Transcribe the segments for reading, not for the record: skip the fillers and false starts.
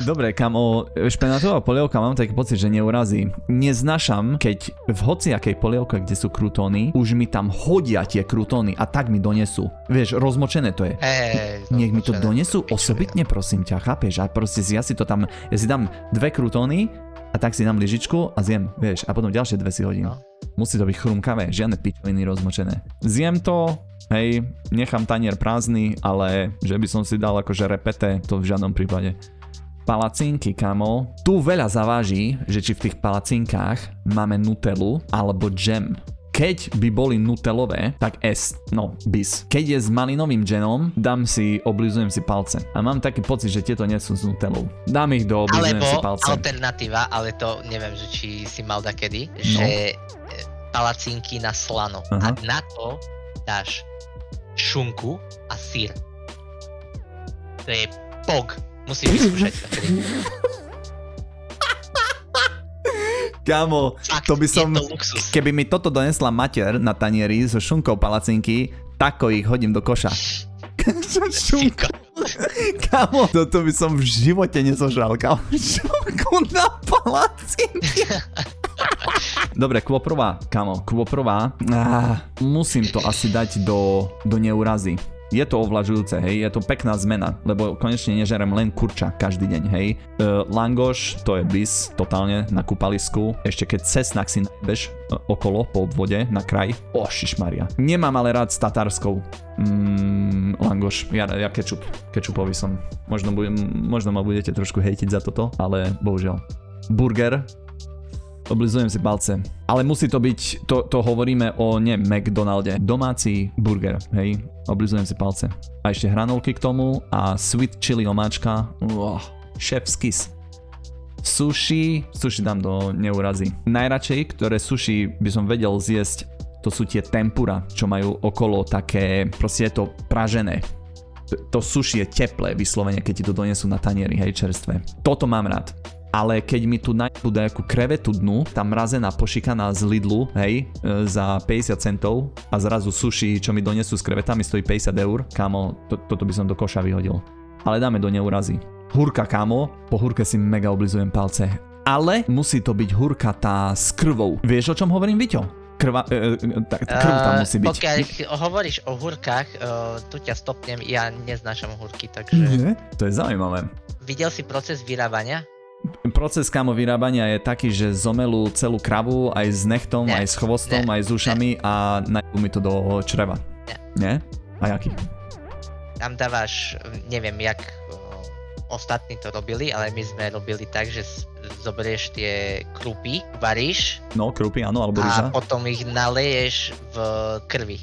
Dobre, kamo, špenátová polievka mám taký pocit, že neurazí. Neznášam, keď v hociakej polievke, kde sú krutóny, už mi tam hodia tie krutóny a tak mi donesú. Vieš, rozmočené to je. Nech mi to donesú osobitne, prosím ťa, chápeš? A proste ja si dám 2 krutóny a tak si dám lyžičku a zjem, vieš, a potom ďalšie 2 si hodím. No. Musí to byť chrumkavé, žiadne pičoviny rozmočené. Zjem to, hej, nechám tanier prázdny, ale že by som si dal akože repete, to v žiadnom prípade. Palacinky, kamo. Tu veľa zaváži, že či v tých palacinkách máme nutellu alebo džem. Keď by boli nutelové, tak bis. Keď je s malinovým džemom, oblizujem si palce. A mám taký pocit, že tieto nie sú s nutellou. Dám ich do oblizujem si palce. Alebo alternatíva, ale to neviem, že či si mal dakedy, že palacinky na slano. A na to dáš šunku a syr. To je pog. Musíš vyskúšať. Kámo, fakt, to by som, keby mi toto donesla mater na tanieri so šunkou palacinky, tako ich hodím do koša. Šunka. Kámo, toto by som v živote nezožral, kámo. Šunku na palacinky. Dobre, kvoprová, kámo, musím to asi dať do neurazy. Je to ovlažujúce, hej, je to pekná zmena, lebo konečne nežerem len kurča každý deň, hej. Langoš, to je bis, totálne, na kúpalisku, ešte keď cesnak si najbeš okolo, po obvode, na kraj, šišmaria. Nemám ale rád s tatárskou langoš, ja kečupový som, možno ma budete trošku hejtiť za toto, ale bohužiaľ. Burger, oblizujem si palce. Ale musí to byť, to hovoríme o McDonalde. Domáci burger, hej. Oblizujem si palce. A ešte hranolky k tomu a sweet chili omáčka. Chef's kiss. Sushi dám do neurazy. Najradšej, ktoré sushi by som vedel zjesť, to sú tie tempura, čo majú okolo také, proste je to pražené. To sushi je teplé vyslovene, keď ti to donesú na tanieri, hej, čerstvé. Toto mám rád. Ale keď mi tu nájdu nejakú krevetu dnu, tá mrazená pošikaná z Lidlu, hej, za 50 centov a zrazu sushi, čo mi donesú s krevetami, stojí 50 eur, kámo, toto by som do koša vyhodil. Ale dáme do neurazy. Hurka, kámo, po hurke si mega oblizujem palce. Ale musí to byť hurka tá s krvou. Vieš, o čom hovorím, Viťo? Krv tam musí byť. Pokiaľ hovoríš o hurkách, tu ťa stopnem, ja neznášam hurky, takže... Nie? To je zaujímavé. Videl si proces vyrábania? Proces, kámo, vyrábania je taký, že zomelú celú kravu aj s nechtom, aj s chvostom, aj s ušami a najdu mi to do čreva. Nie? A jaký? Tam dávaš, neviem jak ostatní to robili, ale my sme robili tak, že zoberieš tie krupy, varíš. No, krupy, áno, alebo ryža. A potom ich naleješ v krvi.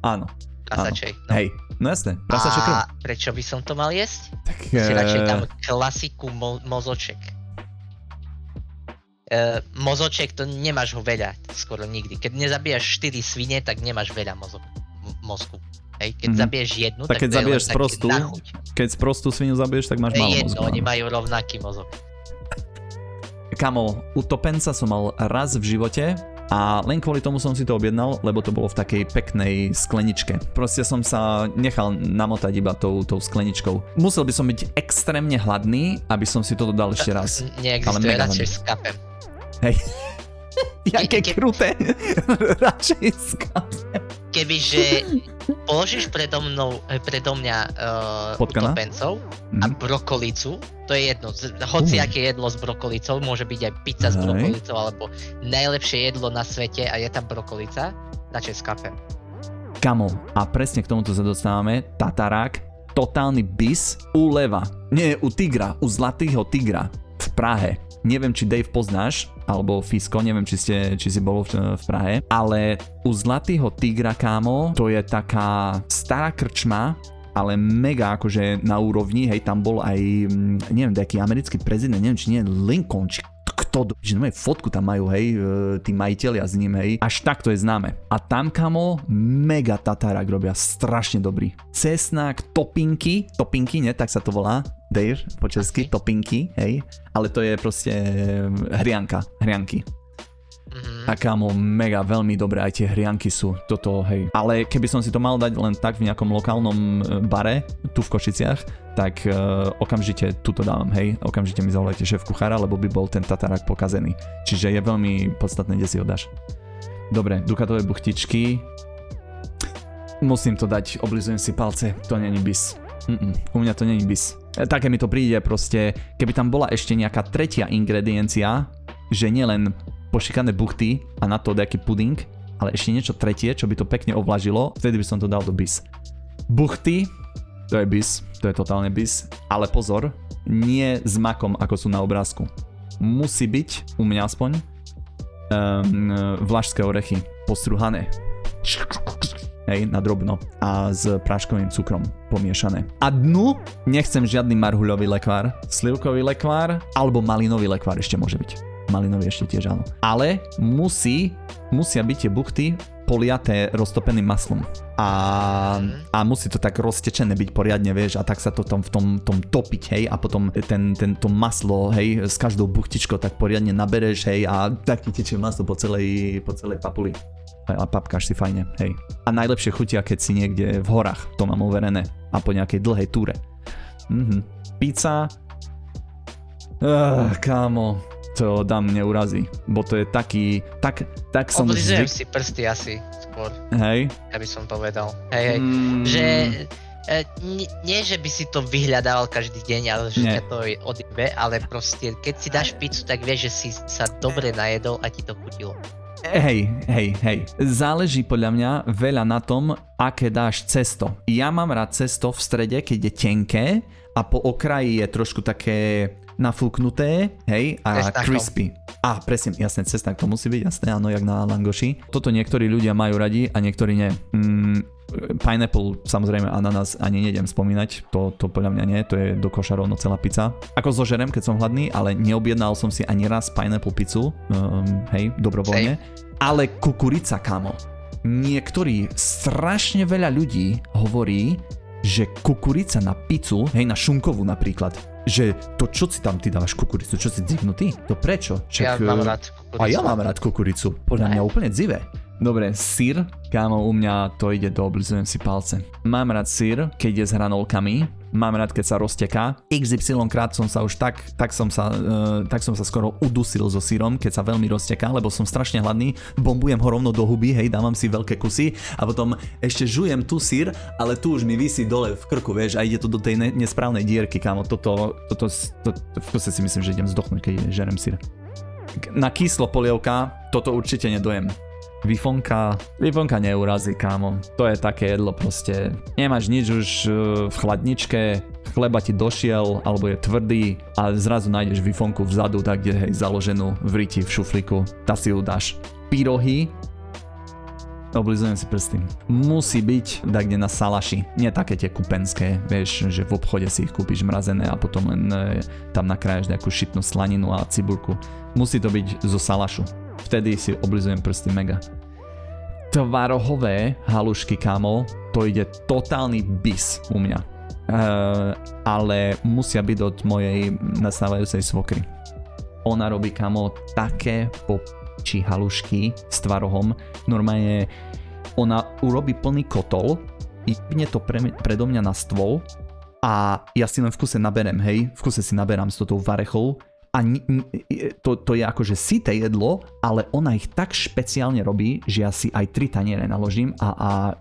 Áno. Prasačej. No. Hej, no jasné, prasačej krv. A prečo by som to mal jesť? Tak si radšej dám klasiku mozoček. Mozoček, to nemáš ho veľa, skoro nikdy. Keď nezabíjaš 4 svine, tak nemáš veľa mozku. Hej, keď zabiješ jednu, tak keď zabiješ sprostú, keď sprostú svinu zabiješ, tak máš málo mozgu. Oni majú rovnaký mozog. Kamo, utopenca som mal raz v živote a len kvôli tomu som si to objednal, lebo to bolo v takej peknej skleničke. Proste som sa nechal namotať iba tou skleničkou. Musel by som byť extrémne hladný, aby som si to dodal ešte raz. Neexistuje, radšej s kapem. Hej. Jaké kruté. Radšej s kapem. Kebyže položíš predo mňa utopencov a brokolicu, to je jedno, hociaké jedlo s brokolicou, môže byť aj pizza s brokolicou, alebo najlepšie jedlo na svete a je tam brokolica, radšej s kapem. Kamo, a presne k tomuto sa dostávame, tatarák, totálny bis u leva, nie u tigra, u zlatého tigra v Prahe. Neviem, či Dave poznáš, alebo Fisko, neviem, či si bol v Prahe, ale u Zlatého tigra, kámo, to je taká stará krčma, ale mega akože na úrovni, hej, tam bol aj, neviem, taký americký prezident, neviem, či nie, Lincoln, či kto, že fotku tam majú, hej, tí majitelia s ním, hej, až takto je známe. A tam, kamo, mega tatarák robia, strašne dobrý. Cesnak, topinky, nie, tak sa to volá, Dave, po česky, topinky, hej, ale to je proste hrianky. A kámo, mega, veľmi dobré, aj tie hrianky sú, toto, hej. Ale keby som si to mal dať len tak v nejakom lokálnom bare, tu v Košiciach, tak okamžite tuto dávam, hej. Okamžite mi zavolajte šéf kuchára, lebo by bol ten tatarák pokazený. Čiže je veľmi podstatné, kde si ho dáš. Dobre, dukatové buchtičky. Musím to dať, oblizujem si palce, to není bis. U mňa to není bis. Také mi to príde proste, keby tam bola ešte nejaká tretia ingrediencia, že nielen pošikané buchty a na to nejaký puding, ale ešte niečo tretie, čo by to pekne ovlažilo, vtedy by som to dal do bis. Buchty, to je bis, to je totálne bis, ale pozor, nie s makom, ako sú na obrázku. Musí byť, u mňa aspoň, vlašské orechy, postruhané. Hej, na drobno a s práškovým cukrom pomiešané. A dnu nechcem žiadny marhuľový lekvár, slivkový lekvár alebo malinový lekvár ešte môže byť. Malinový ešte tiež áno. Ale musia byť tie buchty poliaté roztopeným maslom. A musí to tak roztečené byť poriadne, vieš, a tak sa to tam v tom topiť, hej, a potom to maslo, hej, s každou buchtičkou tak poriadne nabereš, hej, a tak ti tečie maslo po celej papuli. A papkáš si fajne, hej. A najlepšie chutia, keď si niekde v horách, to mám overené, a po nejakej dlhej túre. Pizza, kámo, to dám neurazí, bo to je taký, tak som oblizujem si prsty asi skôr. Hej. Ja by som povedal. Hej. Že nie, že by si to vyhľadával každý deň, ale že ťa to odjebe, ale proste, keď si dáš pizzu, tak vieš, že si sa dobre najedol a ti to chutilo. Hej. Záleží podľa mňa veľa na tom, aké dáš cesto. Ja mám rád cesto v strede, keď je tenké a po okraji je trošku také nafúknuté, hej, a cesnákom. Crispy. Presne, jasné, cesnak to musí byť, jasné, áno, jak na langoši. Toto niektorí ľudia majú radi a niektorí nie. Pineapple, samozrejme, ananás ani nejdem spomínať, to podľa mňa nie, to je do koša rovno celá pizza. Ako zožerem, keď som hladný, ale neobjednal som si ani raz pineapple pizzu, hej, dobrovoľne. Ale kukurica, kámo. Niektorí, strašne veľa ľudí hovorí, že kukurica na pizzu, hej, na šunkovú napríklad, že to čo si tam ty dávaš kukuricu, čo si dzivnutý? To prečo? Ja mám rád kukuricu. A ja mám rád kukuricu, podľa mňa úplne dzivé. Dobre, syr, kámo, u mňa to ide oblizujem si palce. Mám rád syr, keď je s hranolkami, mám rád, keď sa rozteká. XY krát som sa už tak som sa skoro udusil so syrom, keď sa veľmi rozteká, lebo som strašne hladný, bombujem ho rovno do huby, hej, dávam si veľké kusy a potom ešte žujem tu syr, ale tu už mi visí dole v krku, vieš, a ide to do tej nesprávnej dierky, kámo. Toto v kuse si myslím, že idem zdochnúť, keď žerem syr. Na kyslo polievka, toto určite nedojem. Vifonka neurazí, kámo. To je také jedlo proste. Nemáš nič už v chladničke, chleba ti došiel, alebo je tvrdý a zrazu nájdeš vifonku vzadu, tak kde hej, založenú v riti, v šuflíku. Tá si ju dáš. Pyrohy, oblizujem si prsty. Musí byť tak kde na salaši. Nie také tie kupenské, vieš, že v obchode si ich kúpiš mrazené a potom len tam nakrájaš nejakú šitnú slaninu a cibulku. Musí to byť zo salašu. Vtedy si oblizujem prsty mega. Tvarohové halušky, kámo, to ide totálny bis u mňa. Ale musia byť od mojej nastávajúcej svokry. Ona robí, kámo, také či halušky s tvarohom. Normálne ona urobí plný kotol, vypne to predo mňa na stôl a ja si len v kuse naberem, hej, v kuse si naberám s touto varechou. A to je akože syté jedlo, ale ona ich tak špeciálne robí, že ja si aj 3 taniere naložím a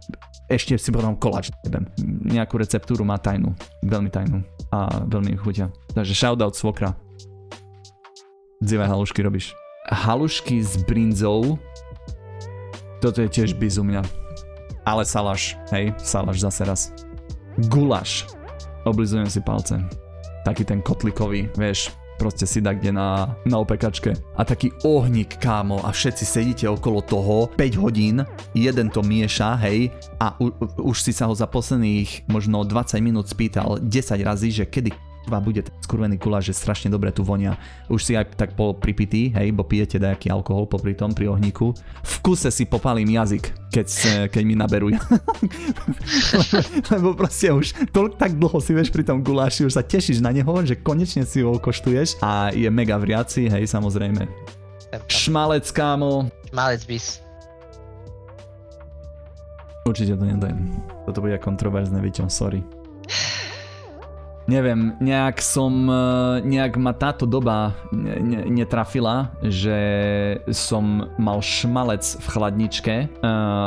ešte si potom koláč nebem. Nejakú receptúru má tajnú, veľmi tajnú a veľmi chutia. Takže shoutout svokra. Dzivé halušky robíš. Halušky s brinzou, toto je tiež biz u mňa. Ale salaš, hej, salaš zase raz. Gulaš, oblizujem si palce. Taký ten kotlikový, vieš, proste si dá kde na opekačke. A taký ohník, kámo, a všetci sedíte okolo toho 5 hodín, jeden to mieša, hej, a už si sa ho za posledných možno 20 minút spýtal 10 razy, že kedy bude ten skurvený guláš, že strašne dobre tu vonia. Už si aj tak pripitý, hej, bo pijete nejaký alkohol popri tom, pri ohníku. V kuse si popálím jazyk, keď mi naberú. Lebo proste už tak dlho si vieš pri tom guláši, už sa tešíš na neho, že konečne si ho koštuješ a je mega vriaci, hej, samozrejme. Sem tam. Šmalec, kámo. Šmalec bis. Určite to nedajem. Toto bude kontroverzné, Viťo, sorry. Neviem, nejak ma táto doba netrafila, že som mal šmalec v chladničke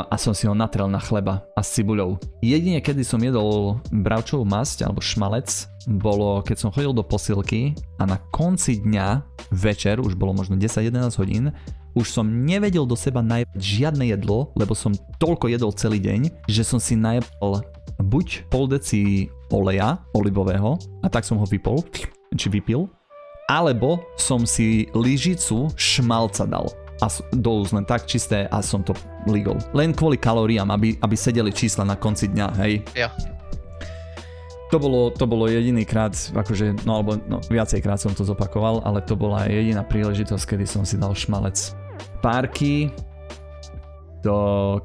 a som si ho natrel na chleba a s cibuľou. Jedine kedy som jedol bravčovú masť alebo šmalec, bolo keď som chodil do posilky a na konci dňa, večer, už bolo možno 10-11 hodín, už som nevedel do seba najebať žiadne jedlo, lebo som toľko jedol celý deň, že som si najebal buď pol deci oleja olivového a tak som ho vypil, alebo som si lyžicu šmalca dal a do úst len tak čisté a som to ligol. Len kvôli kalóriám, aby sedeli čísla na konci dňa, hej. Jo. To bolo jediný krát, akože, viacej krát som to zopakoval, ale to bola jediná príležitosť, kedy som si dal šmalec. Párky,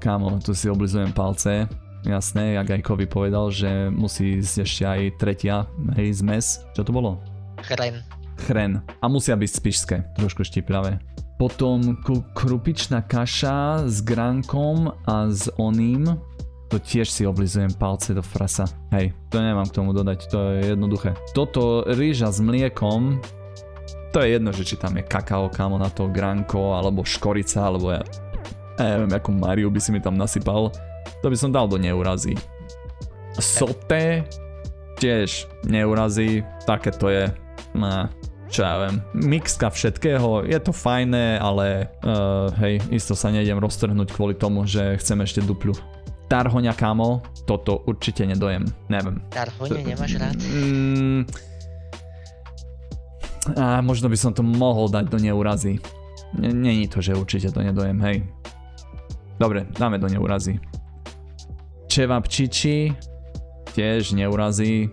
kámo, tu si oblizujem palce. Jasné, jak aj Kovi povedal, že musí ísť ešte aj tretia, hej, zmes. Čo to bolo? Chren. A musia byť spišské, trošku štiplavé. Potom krupičná kaša s gránkom a s oným. To tiež si oblizujem palce do frasa. Hej, to nemám k tomu dodať, to je jednoduché. Toto rýža s mliekom, to je jedno, že či tam je kakao, kámo, na to gránko, alebo škorica, alebo ja neviem, akú Mariu by si mi tam nasypal. To by som dal do neurazy. Soté tiež neurazí, také to je, čo ja viem, mixka všetkého, je to fajné, ale hej, isto sa nejdem roztrhnúť kvôli tomu, že chcem ešte dupľu. Tarhoňa, kámo, toto určite nedojem, neviem. Tarhoňa nemáš rád? Možno by som to mohol dať do neurazy. Není to, že určite to nedojem, hej. Dobre, dáme do neurazy. Čevapčiči tiež neurazí.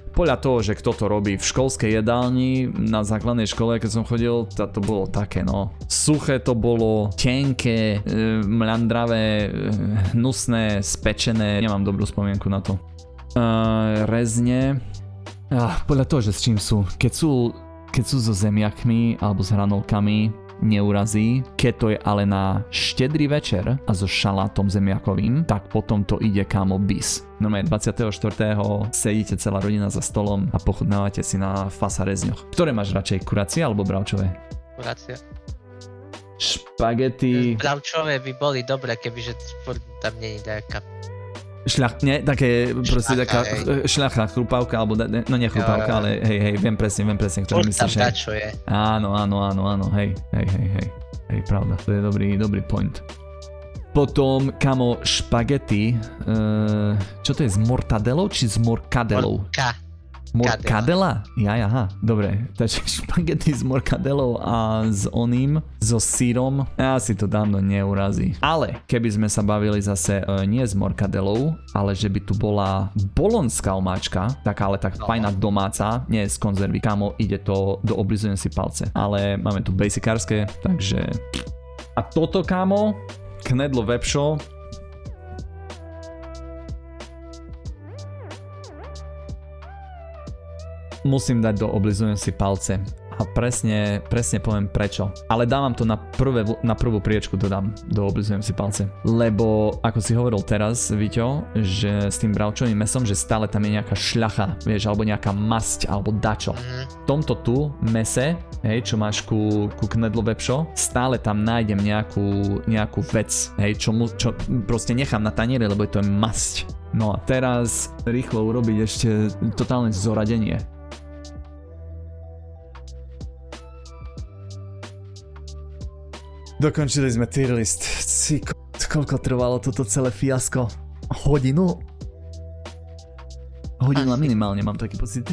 Podľa toho, že kto to robí v školskej jedálni na základnej škole, keď som chodil, to bolo také, no. Suché to bolo, tenké, mľandravé, hnusné, spečené. Nemám dobrú spomienku na to. Rezne. Podľa toho, že s čím sú. Keď sú so zemiakmi alebo s hranolkami, neurazí. Keď to je ale na štedrý večer a so šalátom zemiakovým, tak potom to ide, kámo, bis. Normálne 24. sedíte celá rodina za stolom a pochutnávate si na fasarezňoch. Ktoré máš radšej, kuracie alebo bravčové? Kuracie. Špagety. Bravčové by boli dobré, kebyže tam nie je nejaká... také proste taká šľachá chrupavka, alebo no nie chrupavka, ale hej, viem presne, ktoré myslíš. Tam čo je. Áno, hej, pravda, to je dobrý point. Potom, kamo, špagety, čo to je, s mortadelou, či s morkadelou? Morkadela? Aha, dobre, takže špagety s morkadelou a s oným, so sírom, ja si to dám do neurazy. Ale keby sme sa bavili zase nie s morkadelou, ale že by tu bola bolonská omáčka, taká ale tak fajná domáca, nie z konzervy, kámo, ide to, oblizujem si palce. Ale máme tu basicárske, takže... A toto, kámo, knedlo vepšo, musím dať do oblizujem si palce. A presne poviem prečo. Ale dávam to na prvú priečku, dodám do oblizujem si palce. Lebo, ako si hovoril teraz, Viťo, že s tým bravčovým mesom, že stále tam je nejaká šľacha, vieš, alebo nejaká masť, alebo dačo. V tomto tu mese, hej, čo máš ku knedlo vepšo, stále tam nájdem nejakú vec, hej, čo proste nechám na tanieri, lebo je to masť. No a teraz rýchlo urobiť ešte totálne zoradenie. Dokončili sme tier list. Koľko trvalo toto celé fiasko? Hodinu? Hodinu minimálne, mám taký pocit.